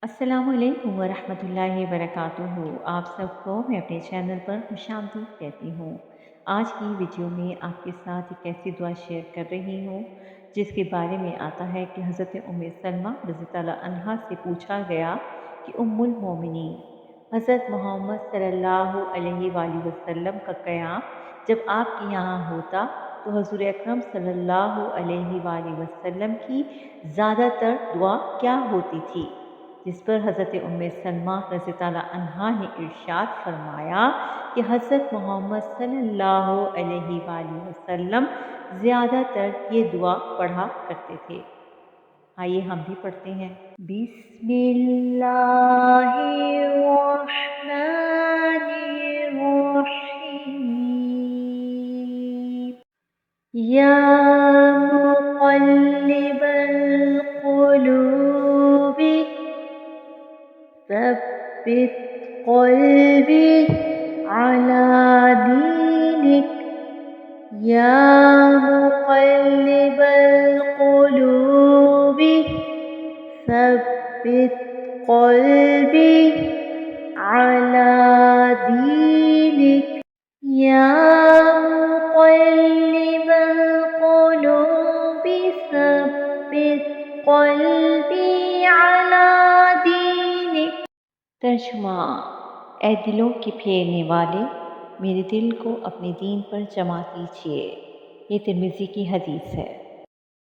السلام علیکم ورحمۃ اللہ وبرکاتہ۔ آپ سب کو میں اپنے چینل پر خوش آمدید کہتی ہوں۔ آج کی ویڈیو میں آپ کے ساتھ ایک ایسی دعا شیئر کر رہی ہوں جس کے بارے میں آتا ہے کہ حضرت سلمہ رضی اللہ عنہا سے پوچھا گیا کہ المومنین حضرت محمد صلی اللہ علیہ وآلہ وسلم کا قیام جب آپ کے یہاں ہوتا تو حضور اکرم صلی اللہ علیہ وآلہ وسلم کی زیادہ تر دعا کیا ہوتی تھی؟ جس پر حضرت سلمہ رضی اللہ عنہا نے ارشاد فرمایا کہ حضرت محمد صلی اللہ علیہ وآلہ وسلم زیادہ تر یہ دعا پڑھا کرتے تھے۔ آئیے ہم بھی پڑھتے ہیں۔ بسم اللہ الرحمن الرحیم یا مقلب القلوب ثبت قلبي على دينك يا مقلب القلوب ثبت قلبي على دينك يا مقلب القلوب ثبت قلبي على دينك۔ ترجمہ: اے دلوں کے پھیرنے والے، میرے دل کو اپنے دین پر جما دیجیے۔ یہ ترمذی کی حدیث ہے۔